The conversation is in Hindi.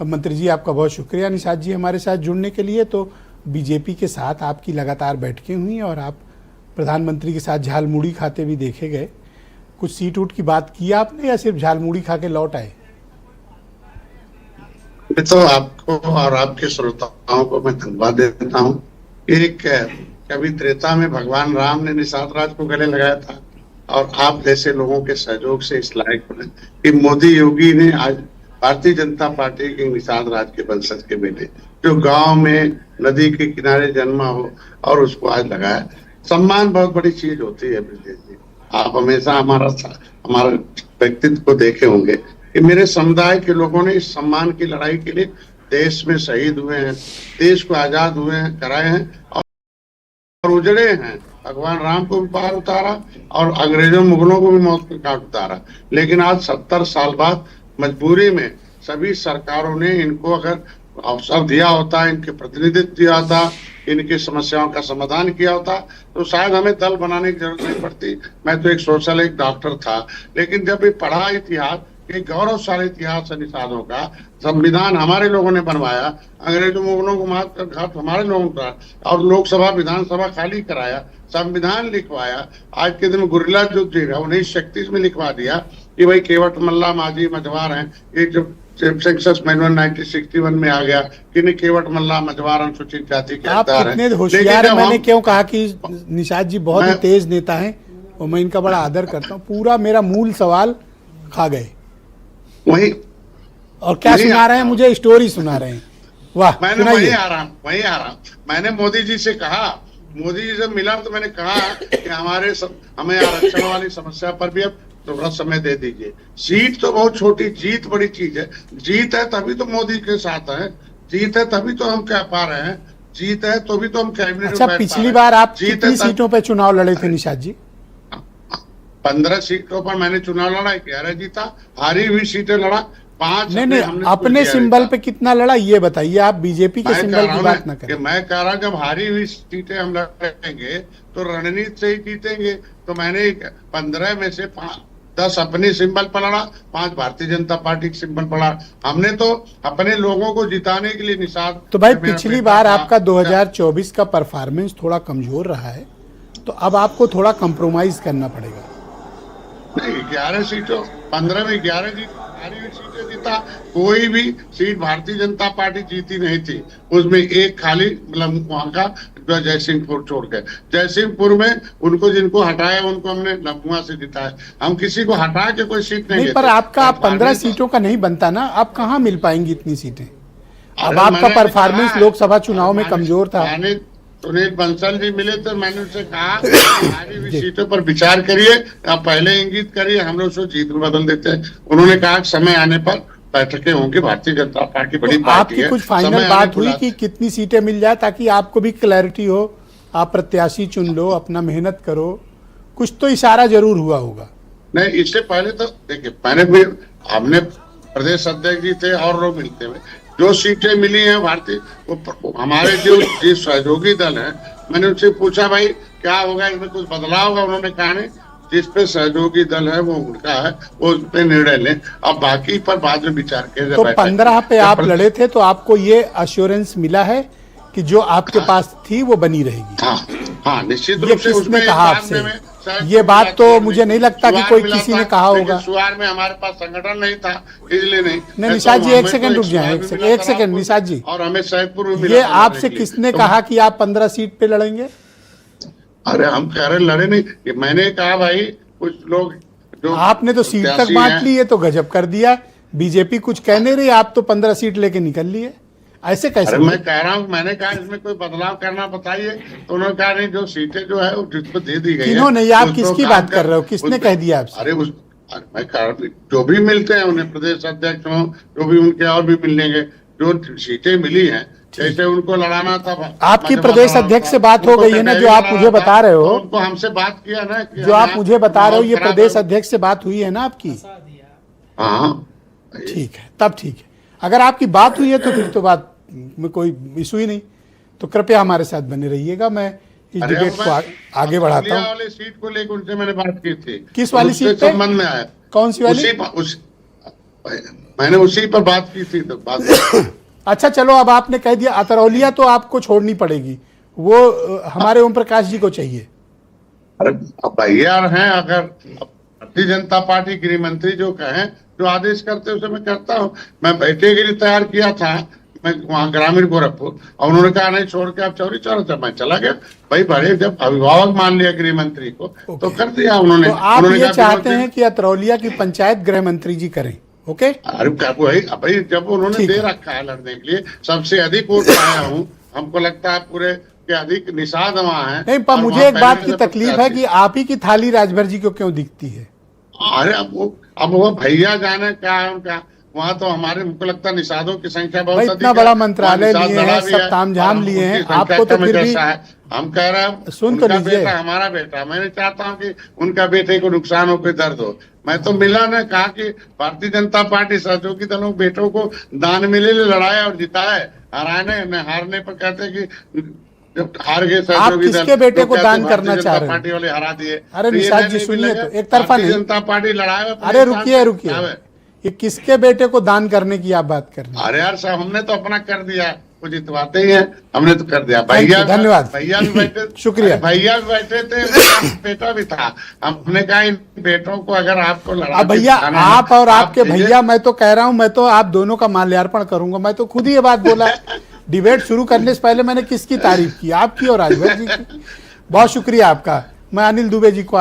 मंत्री जी आपका बहुत शुक्रिया निषाद जी हमारे साथ जुड़ने के लिए। तो बीजेपी के साथ आपकी लगातार बैठकें हुई और आप प्रधानमंत्री के साथ झालमुड़ी खाते भी देखे गए। कुछ सीट उट की बात की आपने या सिर्फ झालमुड़ी खा के लौट आए? तो आपको और आपके श्रोताओं को मैं धन्यवाद देता हूँ। एक कभी त्रेता में भगवान राम ने निषाद राज को गले लगाया था और आप जैसे लोगों के सहयोग से इस लायक बने कि मोदी योगी ने आज भारतीय जनता पार्टी के निषाद राज के वंशज के बेटे जो गांव में नदी के किनारे जन्मा हो और उसको आज लगाया। सम्मान बहुत बड़ी चीज होती है ब्रजेश जी। आप हमेशा हमारा व्यक्तित्व को देखे होंगे कि मेरे समुदाय के लोगों ने इस सम्मान की लड़ाई के लिए देश में शहीद हुए हैं, देश को आजाद हुए हैं, कराए हैं और उजड़े हैं। भगवान राम को भी पार उतारा और अंग्रेजों मुगलों को भी मौत के घाट उतारा। लेकिन आज 70 साल बाद मजबूरी में सभी सरकारों ने इनको अगर अवसर दिया होता, इनके प्रतिनिधित्व दिया होता, इनकी समस्याओं का समाधान किया होता तो शायद हमें दल बनाने की जरूरत नहीं पड़ती। मैं तो एक सोशल एक डॉक्टर था, लेकिन जब ये पढ़ा इतिहास, एक गौरवशाली इतिहास है निषादों का। संविधान हमारे लोगों ने बनवाया, अंग्रेजों मुगलों को मार कर घाट हमारे लोगों का, और लोकसभा विधानसभा खाली कराया, संविधान लिखवाया। आज के दिन गुरिल्ला युद्ध 1931 में लिखवा दिया कि भाई केवट मल्ला माझी मझवार हैं। ये जब सेंसस मैनुअल 1961 में आ गया कि केवट मल्ला मझवार अनुसूचित जाति के हकदार हैं। कितने होशियार हैं। मैंने क्यों कहा कि निषाद जी बहुत ही तेज नेता हैं और मैं इनका बड़ा आदर करता हूँ। पूरा मेरा मूल सवाल खा गए। वही और क्या सुना रहे हैं मुझे? स्टोरी सुना रहे हैं। वाह, मैंने वही आ रहा हूँ। मैंने मोदी जी से कहा, मोदी जी से मिला तो मैंने कहा कि हमें आरक्षण वाली समस्या पर भी अब थोड़ा समय दे दीजिए। सीट तो बहुत छोटी, जीत बड़ी चीज है। जीत है तभी तो मोदी के साथ है, जीत है तभी तो हम कह पा रहे हैं, जीत है तो भी तो हम कैबिनेट। अच्छा, पिछली बार आप कितनी सीटों पे चुनाव लड़े थे निषाद जी? 15 सीटों पर मैंने चुनाव लड़ा, 11 जीता। हारी हुई सीटें लड़ा 5। नहीं, अपने सिंबल पे कितना लड़ा ये बताइए। आप बीजेपी के सिंबल की बात ना करें। मैं कह रहा जब हारी हुई सीटें हम लड़ेंगे तो रणनीति से ही जीतेंगे। तो मैंने 15 में से 10 अपने सिंबल पर लड़ा, 5 भारतीय जनता पार्टी के सिंबल पर लड़ा। हमने तो अपने लोगों को जिताने के लिए निषाद। तो भाई पिछली बार आपका 2024 का परफॉर्मेंस थोड़ा कमजोर रहा है, तो अब आपको थोड़ा कंप्रोमाइज करना पड़ेगा। नहीं, 11 सीटों 15 में 11 सीटें जीता। कोई भी सीट भारतीय जनता पार्टी जीती नहीं थी। उसमें एक खाली मतलब वहां का जो जयसिंहपुर छोड़ के, जयसिंहपुर में उनको जिनको हटाया उनको हमने लम्बुआ से जिताया। हम किसी को हटा के कोई सीट नहीं पर आपका 15 सीटों का नहीं बनता ना। आप कहाँ मिल पाएंगी इतनी सीटें? अब आपका परफॉर्मेंस लोकसभा चुनाव में कमजोर था। सुनील बंसल जी मिले तो मैंने उनसे कहा हमारी सीटों पर विचार करिए, आप पहले इंगित करिए, हम लोग उसको जीत में बदल देते हैं। उन्होंने कहा समय आने पर बैठकें होंगी। भारतीय जनता पार्टी बड़ी पार्टी है। आपकी कुछ फाइनल बात हुई कि कितनी सीटें मिल जाए ताकि आपको भी क्लैरिटी हो, आप प्रत्याशी चुन लो, अपना मेहनत करो? कुछ तो इशारा जरूर हुआ होगा। नहीं, इससे पहले तो देखिए हमने प्रदेश अध्यक्ष जी थे और लोग मिलते हुए जो सीटें मिली हैं भारतीय हमारे जो सहयोगी दल है, मैंने उनसे पूछा भाई क्या होगा, इसमें कुछ बदलाव होगा? उन्होंने कहा नहीं, जिस पे सहयोगी दल है वो उनका है, वो उस पे निर्णय लें, अब बाकी पर बाद में विचार किया। तो 15 पे आप लड़े थे तो आपको ये अश्योरेंस मिला है कि जो आपके पास थी वो बनी रहेगी? हाँ, निश्चित रूप से। उसने कहा आपसे ये बात? तो मुझे नहीं लगता कि कोई किसी ने कहा होगा। सुवार में हमारे पास संगठन नहीं था इसलिए नहीं। निषाद जी एक सेकंड रुक जाए, एक सेकंड निषाद जी। और हमें सैदपुर में ये आपसे किसने कहा कि आप 15 सीट पे लड़ेंगे? अरे हम कह रहे लड़े नहीं, मैंने कहा भाई कुछ लोग जो आपने तो सीट तक बांट ली है तो गजब कर दिया। बीजेपी कुछ कहने रही, आप तो 15 सीट लेके निकल लिए, ऐसे कैसे? मैं कह रहा हूँ, मैंने कहा इसमें कोई बदलाव करना बताइए, तो उन्होंने कहा नहीं, जो सीटें जो है जिसको दे दी गई है। किन्होंने? आप किसकी बात कर रहे हो? किसने कह दिया आपसे? अरे मैं कह रहा जो भी मिलते हैं उन्हें, प्रदेश अध्यक्ष हो जो भी उनके और भी मिलेंगे, जो सीटें मिली हैं जैसे उनको लड़ाना था। आपकी प्रदेश अध्यक्ष से बात हो गई है ना, जो आप मुझे बता रहे हो? उनको हमसे बात किया ना, जो आप मुझे बता रहे हो, ये प्रदेश अध्यक्ष से बात हुई है ना आपकी? हाँ, ठीक है, तब ठीक है। अगर आपकी बात हुई है तो फिर तो बात में कोई इशू ही नहीं। तो कृपया हमारे साथ बने रहिएगा। मैं इस डिबेट को आगे बढ़ाता हूँ। वाली सीट को लेकर उनसे मैंने बात की थी। किस वाली सीट पे? मन में आया। कौन सी वाली? मैंने उसी पर बात की थी, तो बात अच्छा चलो, अब आपने कह दिया अतरौलिया तो आपको छोड़नी पड़ेगी, वो हमारे ओम प्रकाश जी को चाहिए। अरे अब भैया हैं, अगर भारतीय जनता पार्टी गृह मंत्री जो कहें, जो आदेश करते उसे मैं करता हूँ। मैं बैठे के लिए तैयार किया था, मैं वहाँ ग्रामीण गोरखपुर, और उन्होंने कहा नहीं छोड़ के आप चौरी चौरा, जब मैं चला गया। भाई बड़े जब अभिभावक मान लिया गृह मंत्री को, तो कर दिया उन्होंने। तो आप उन्होंने ये चाहते हैं कि अतरौलिया की पंचायत गृह मंत्री जी करें? ओके, अरे वही भाई, जब उन्होंने दे रखा है लड़ने के लिए, सबसे अधिक वोट पाया हूँ, हमको लगता है पूरे के अधिक निषाद वहाँ है। नहीं, पर मुझे एक बात की तकलीफ है कि आप ही की थाली राजभर जी को क्यों दिखती है? अरे अब वो भैया जाने क्या है उनका, वहाँ तो हमारे हमको लगता है निषादों की संख्या बहुत अधिक है। इतना बड़ा मंत्रालय लिए हैं, सब तामझाम लिए हैं, आपको तो फिर भी हम कह रहे हैं सुन तो लीजिए, बेटा हमारा बेटा, मैं नहीं चाहता हूँ कि उनका बेटे को नुकसान हो, पे दर्द हो। मैं तो मिला ने कहा कि भारतीय जनता पार्टी सहयोगी दलों बेटों को दान मिले लड़ाया और जिताए, हराने हारने पर कहते कि जब हार गए सहयोगी दल, किसके बेटे को दान करना चाह रहे हैं? पार्टी वाले हरा दिए। अरे निषाद जी सुनिए, तो एक तरफा नहीं, जनता पार्टी लड़ाए। अरे रुकिए, ये किसके बेटे को दान करने की आप बात कर रहे हैं? अरे यार साहब, हमने तो अपना कर दिया, वो जितवाते ही हैं, हमने तो कर दिया। भैया धन्यवाद, भैया भी बैठे शुक्रिया, भैया भी बैठे थे, बेटा भी था। हमने कहा इन बेटों को अगर आपको लड़ा, भैया आप और आपके भैया, मैं तो कह रहा हूं, मैं तो आप दोनों का माल्यार्पण करूंगा। मैं तो खुद ही ये बात बोला, डिबेट शुरू करने से पहले मैंने किसकी तारीफ की? आपकी और राजभर जी की। बहुत शुक्रिया आपका। मैं अनिल दुबे जी को